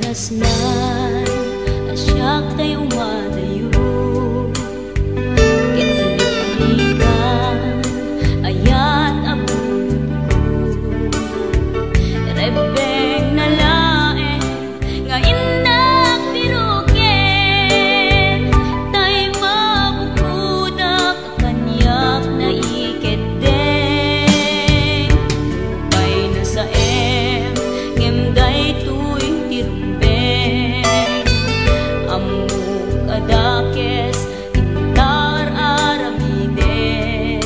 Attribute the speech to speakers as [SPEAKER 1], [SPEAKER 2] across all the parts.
[SPEAKER 1] nasnan asyak tayo madayo kitlikan ayat abun ko rebeng na lae nga indak biruken tay mabukudak kanyak na iketeng lupay na sa ngemday tuy tirumbeng amuk adakes intar aramiden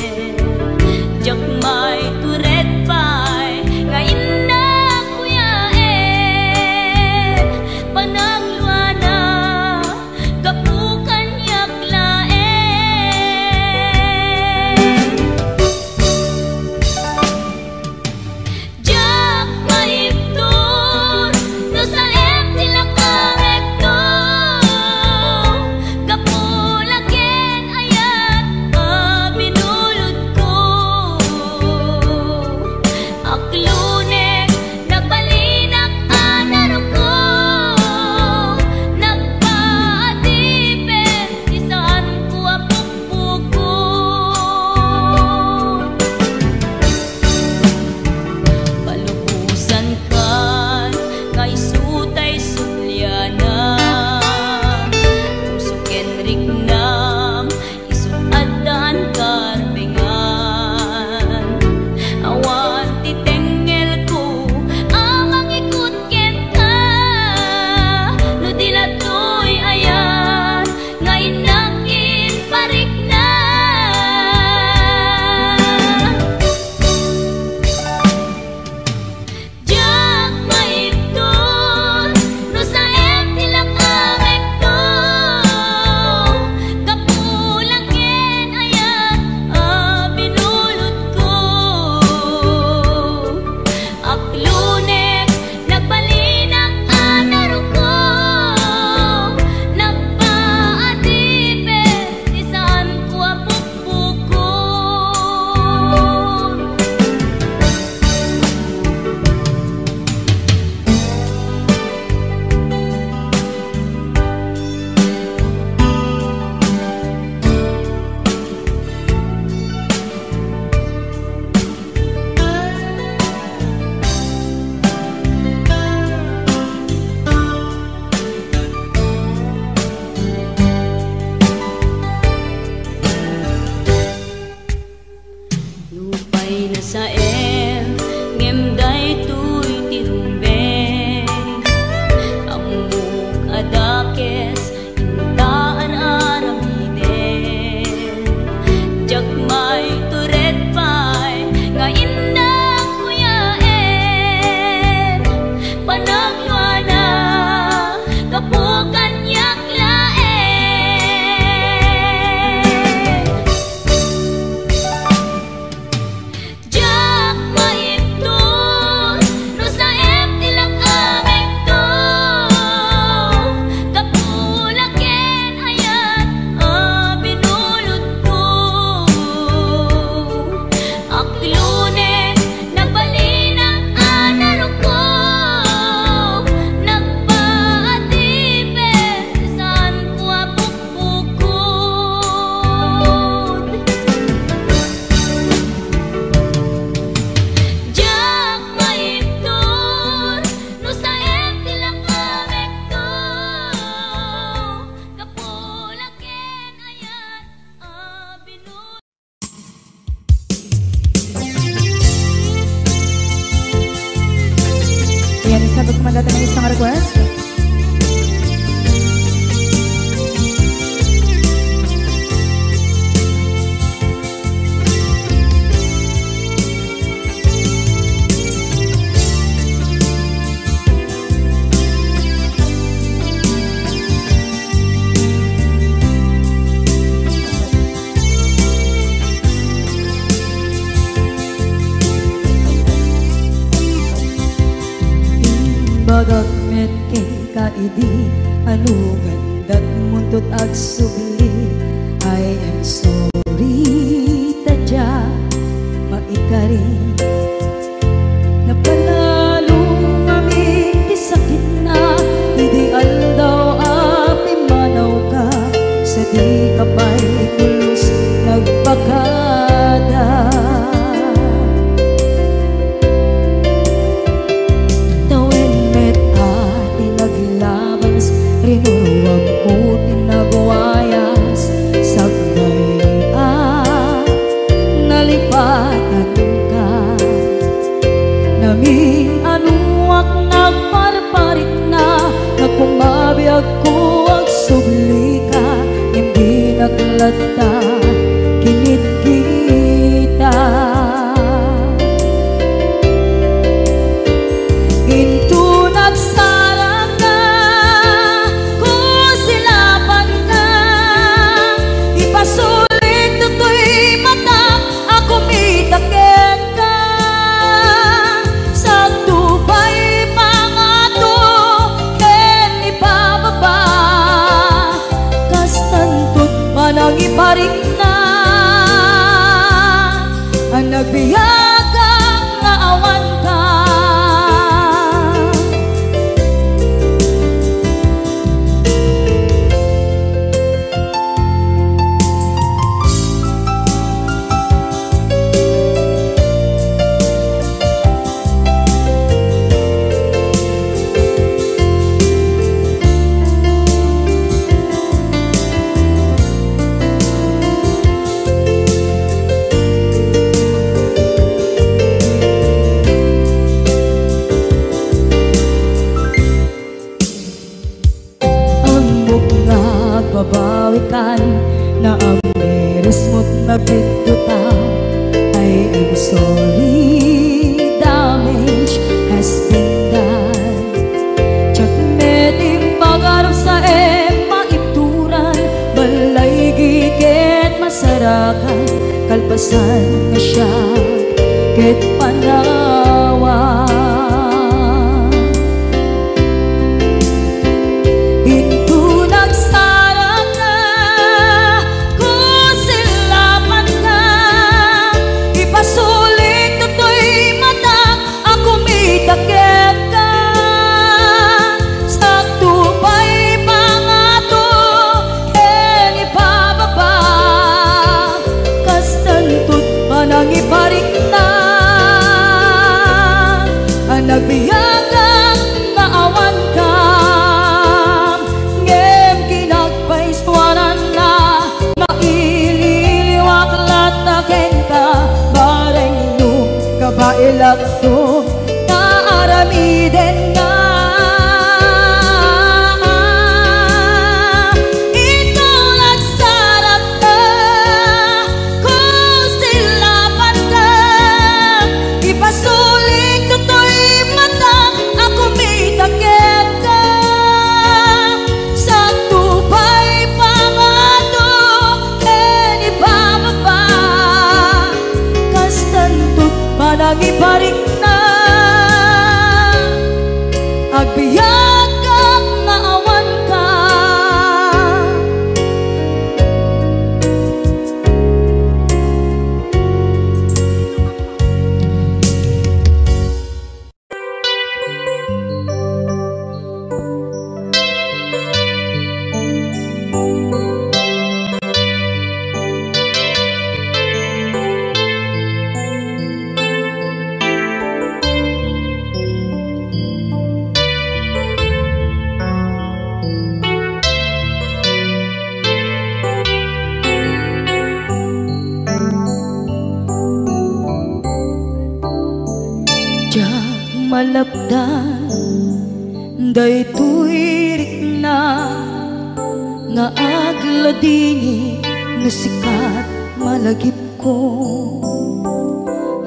[SPEAKER 1] jakmay turet pay nga indak kuyaen panagluana kapukan yaklaen jak maiptur no sa tilakangekto kapulaken ayat binulod ko aklunek nagbalinak anaro ko nagpaatipen isaan ko apukpukon palubusan kan nga isutay sulyana usok Enrik nam isut adan karbengan awan titengel ko amang ikut ken ka no dilatoy ayan nga inakin parik na jak maiptur no sa tilakangekto kapulaken ayat binulod ko aklunek nagbalinak anaro ko nagpaatipen isaan ko apukpukon lupay na sa ngemday tuy tirumbeng amuk adakes intaan aramiden jakmay turet pay nga indak kuyaen panagluana kapukan yaklaen jak maiptur no sa tilakangekto kapulaken ayat binulod ko aklunek nagbalinak anaro ko nagpaatipen isaan ko apukpukon jak maiptur no sa tilakangekto kapulaken ayat binulod
[SPEAKER 2] Yan, isa pagkumandata ng isang request.
[SPEAKER 3] Bagat met kay kaidi anugan dat muntot ag subli I am sorry tadya maikari napanalo kami sakit na kan na ang meres mo't nagpinduta. I am sorry, damage has been done. Tsak meting pangarap sa maituran, balay gigit masarakan, kalpasan nga siya ket panawa. Hinto nagsarap na kung silapan ka, ipasulit to'y mata ako may takip ka. Sa tupay pangato ken ipababa, kastantut manang iparik na ang nagbiyagang naawan ka. Ngem kinagpaiswanan na maililiwak lataken ka, bareng no kabailak to naaramiden na. Ito nagsarap ka kung silapan ka, ipasulit to'y mata ako may takip ka. Sa tupay pangato ken ibababa, kastantut manang iparik na agbiyak kang maawan ka. Diyak malapdan daytoy rikna nga agladingi no sikat malagip ko,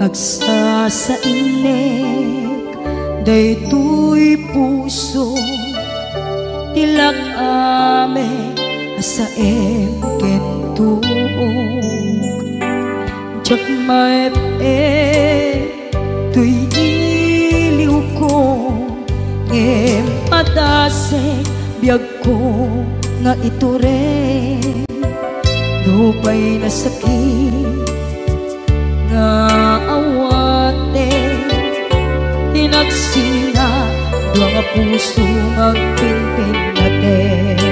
[SPEAKER 3] agsa sa inek daytoy puso tilak ame asaem ken tuog. Diyak maep tuy iliw ko ngem padasek biyag ko nga ito rin lupay na sakit nga awate tinagsinga dua nga puso magpinpin natin.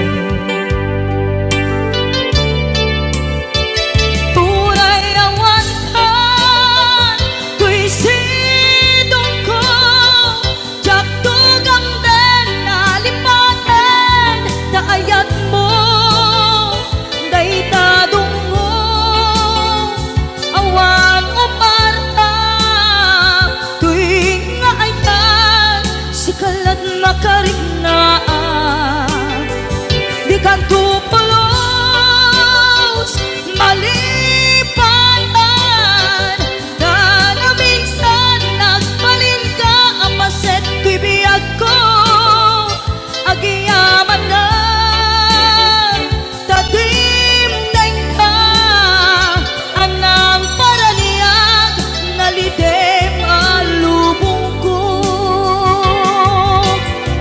[SPEAKER 3] Makaringaan di kan tupulos malipanan na minsan nagbalin ka apaset bibiyag ko agiyaman na tatim ka anang paraniyag nalidem alubong ko.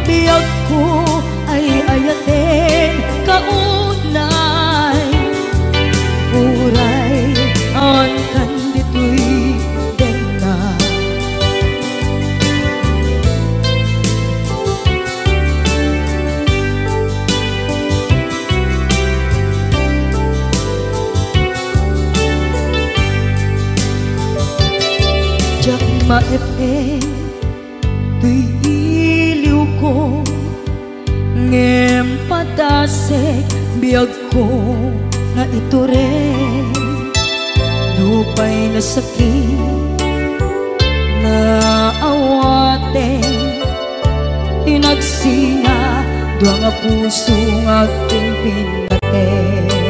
[SPEAKER 3] Biyag ko ay ayatin kaunay, uray ang kandito'y denga. Diyak maep tuy iliw ko ngem padasek biyag ko nga ito rin lupay na sakit na awate tinagsinga dua nga puso nga pingpin natin.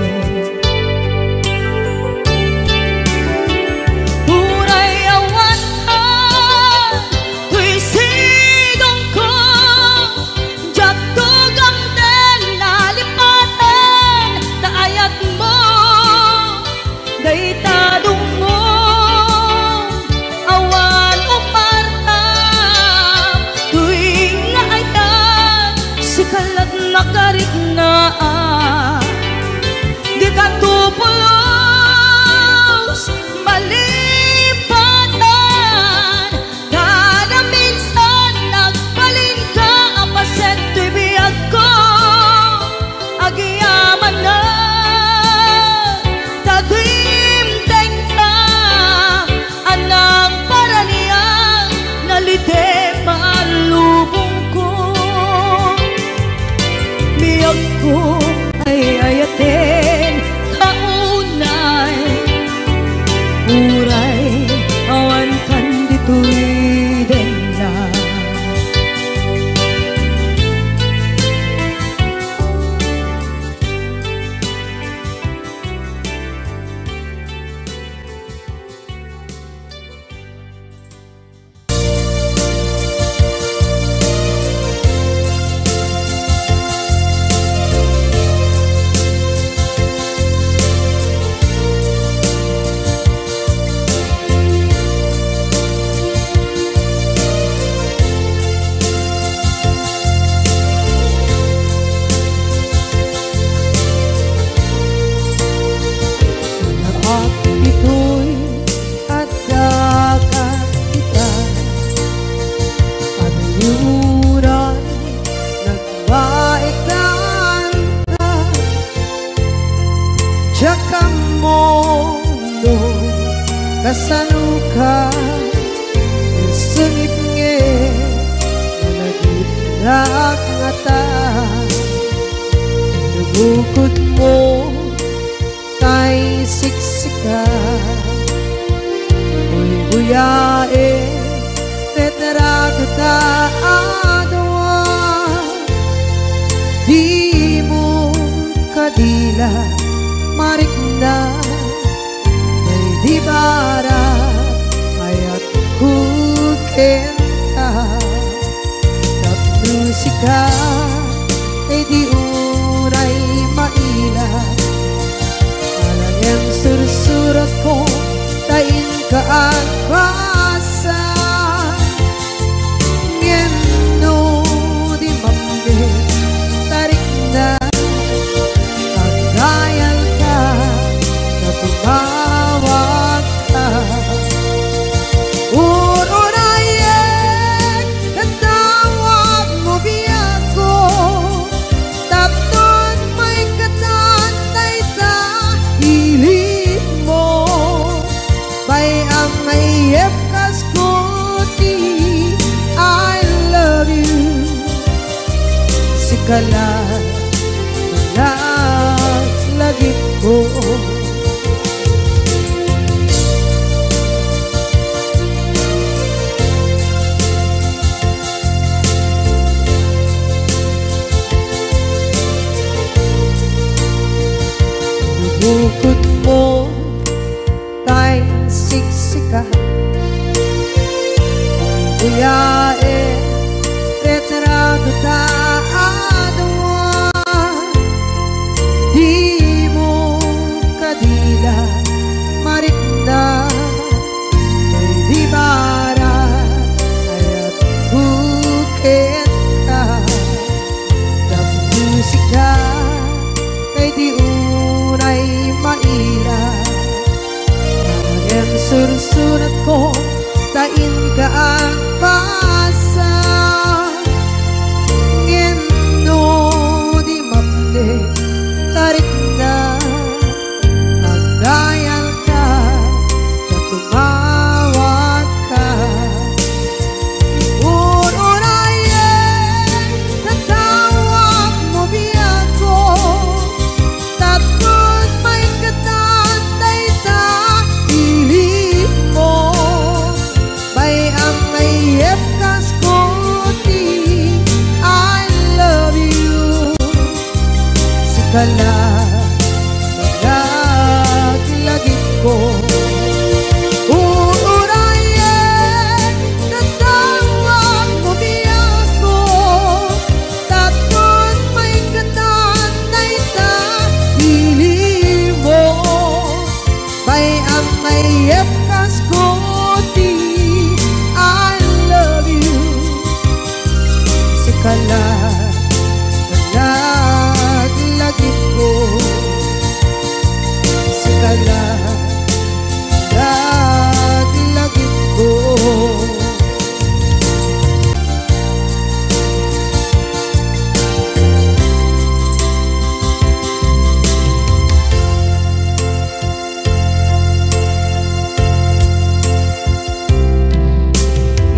[SPEAKER 4] ngata nabukod mo kay siksika buyae retrato ta adawa di mo kadila marikna may di bara ayat kukenta musika ay di uray maila alam sursurat ko tain ka ang basa ngeno di mambe tarik na pagdayal ka na tumawag ka ururayen katawag mo biyako tapnon may katantay ta hilig mo bay ang mayep kaskuti I love you sikala lagit ko bukod mo tay siksika buyae retrato ta adawa di mo kadila marikna may di bara ayat bukit ka ng musika kay di unay maila ang sursurat ko tain ka ang pasa ngeno di mamde tarik na magdayal ka na tumawag ka ururayen natawag mo biyako tapos may katantay ta hilig mo bay ang mayep kaskuti I love you sikala naglagit ko ururayen natawag mo biyako tapos may katantay ta hilig mo bay ang mayep kaskuti I love you sikala naglagit ko sikala naglagit ko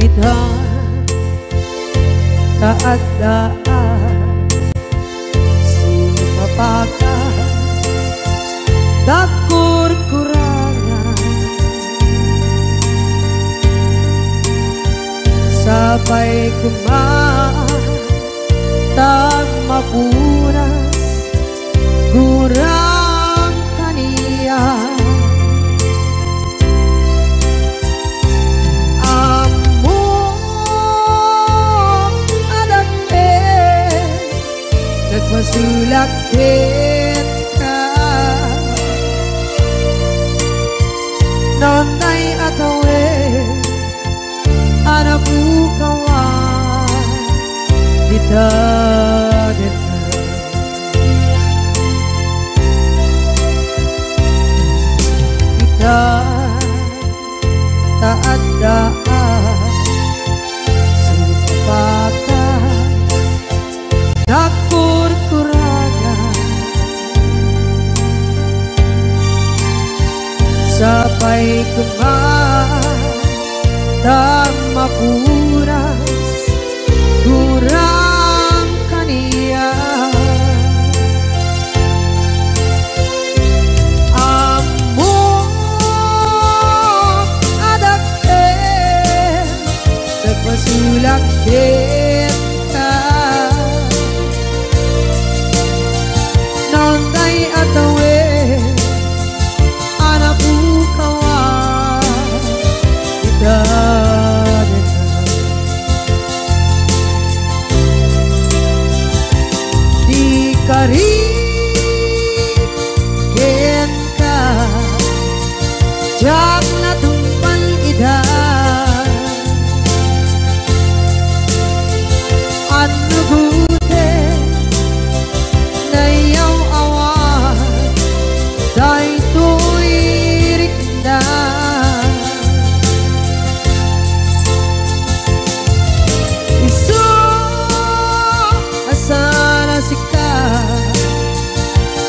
[SPEAKER 4] ita taadaan sumapaka dakur-kurangan sabay kumaan tag mapunas gurang kaniya masulakit ka nonday atawe anabukawan dita dita kita taadaan sumpakan dakur-kurangan sabay kumaan dan mapuras kurang ka rin ken ka jak na tumpan ida ano gute na yaw awan day tuirik na isu asana sika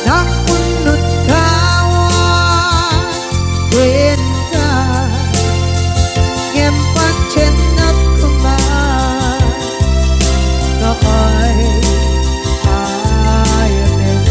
[SPEAKER 4] nakunot kawan ken ka ngempan chenat kuman na ay ayanin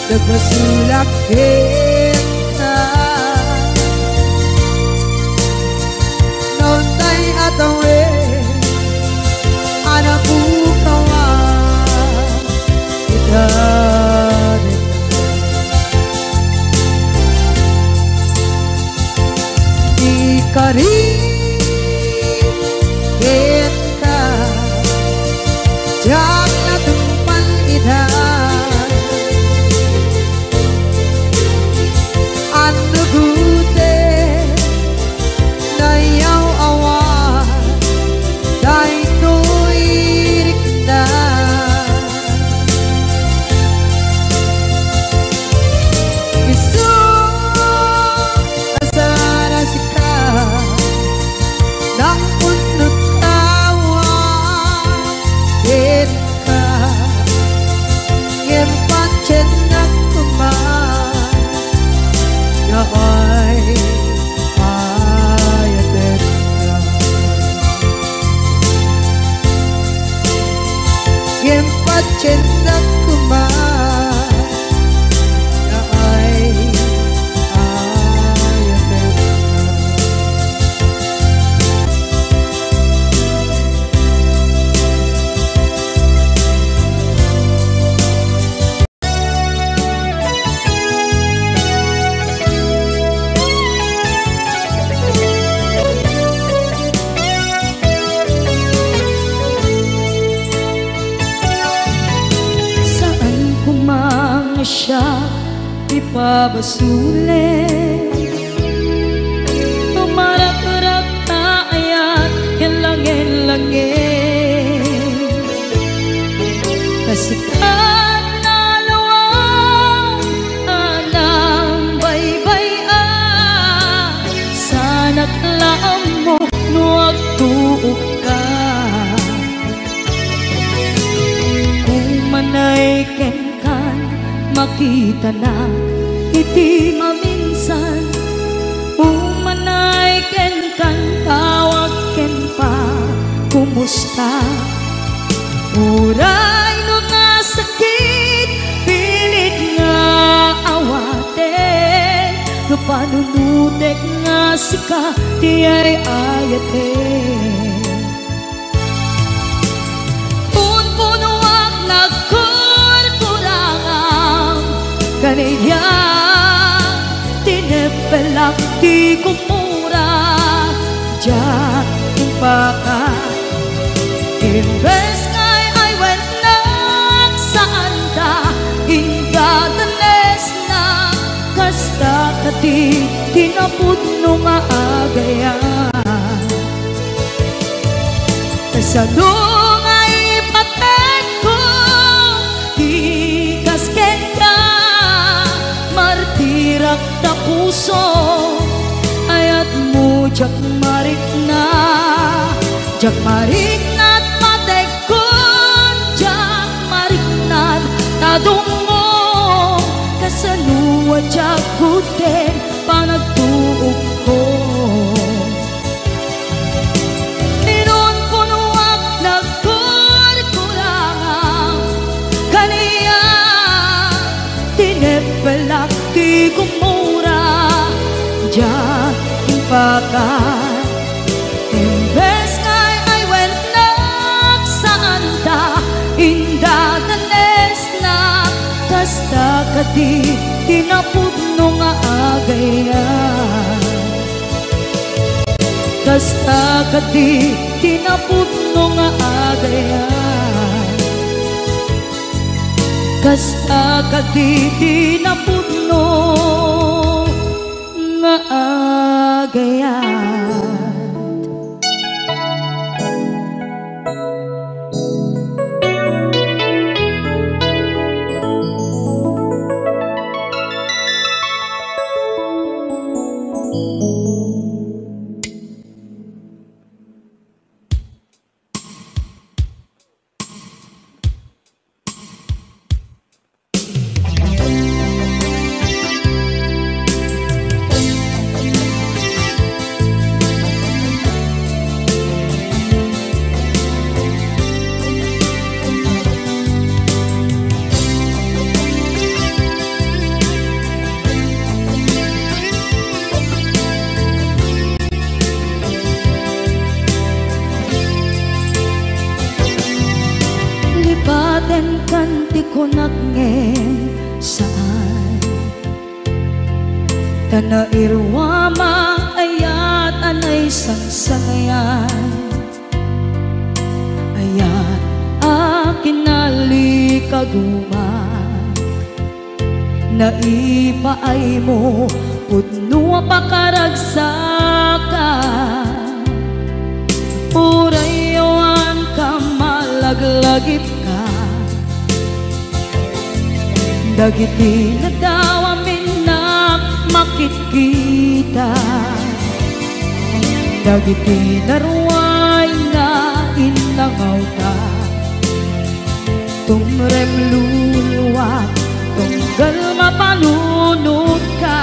[SPEAKER 4] nagpasulak kita noon tay atawe anak bukawa kita di karin kita jak na tumpan ida ano gute na yaw awan day tuirik na isu asara sika nang punot kawan ken ka ngempat chenak kuman na ay ayatin ka ngempat chenak kuman na ay ayatin ka
[SPEAKER 3] Saan ko mga siya ipabasuli tumarak-rak na ayat hilangin-langin kasikat na lawang anang baybay-an sana't laam mo nuwag tuog ka manay ken kan makita na iti maminsan umanay ken kan tawag ken pa kumusta uray no nga sakit pilit nga awaten no panunutek nga sika di ay ayaten kaniya tinepelak di kumura jak impaka imbes kay ay went nak saan ta ingadanes na kasta kati tinapudno nga agayan kasano nga ipatek ko di kasken ka martirak na puso ayat mo jak marik na at matekon jak marik na tadungo kasaluwa jak guten panagtuog ko pakat. Imbes nga'y ay wenak saan ta indadanes na kasta kadi tinapudno nga agayan. Kasta kadi tinapudno nga agayan. Kasta kadi tinapudno nga agayan. Lipaten kanti ko nagngem saan tanairwama ayat anay sangsangayan. Ayat akin nalikaguma naipaay mo pudno pakaragsakan. Urayawan ka malaglagip ka dagiti na daw amin na makikita. Dagiti naruay na inangaw ta tumrem luluwat tunggal mapanunod ka.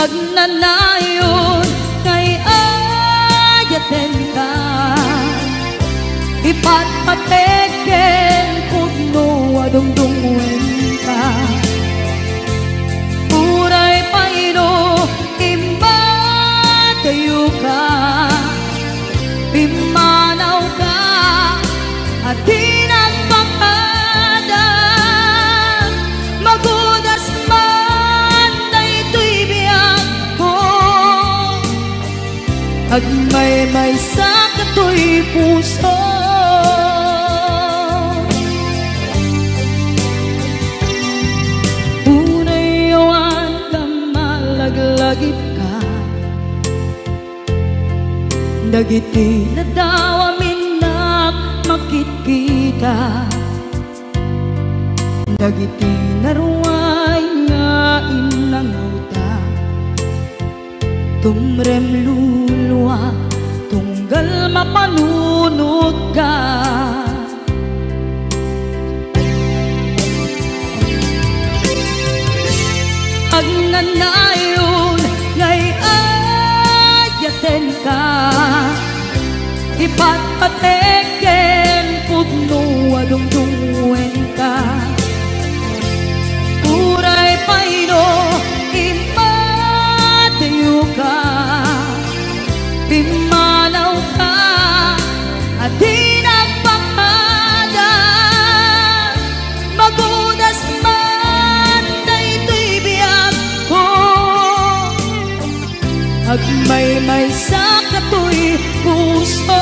[SPEAKER 3] Agnanayon kay ayaten ka ipatpateken pudno adungdungwen ka. Uray paino imbatayo ka pimanaw ka at di nagpakada magudas man na ito'y biyak ko. Agmay-may sa kato'y puso unayawan ka malaglagip ka dagiti na daw amin na makikita. Dagiti naruay nga inangaw ta tumrem luluwa tunggal mapanunod ka. Agnanayon ngay ayaten ka ipatpateken pudno adungdungwen ka. Uray paino impatayo ka pimanaw ka at di nagpakada magudas man na ito'y biyak ko. Agmay-may sa kato'y puso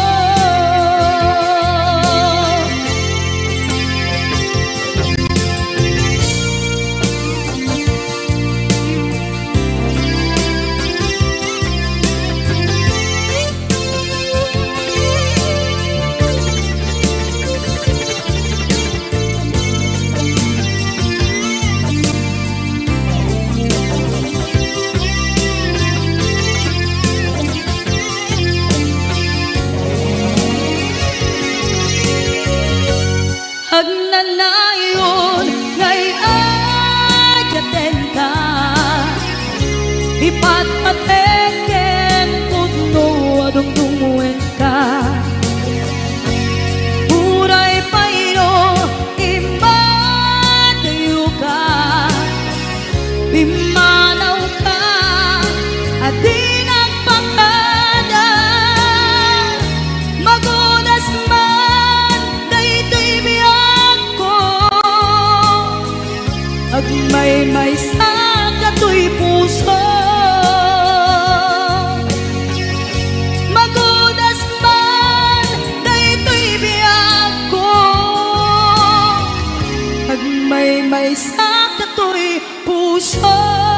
[SPEAKER 3] may sa kato'y puso.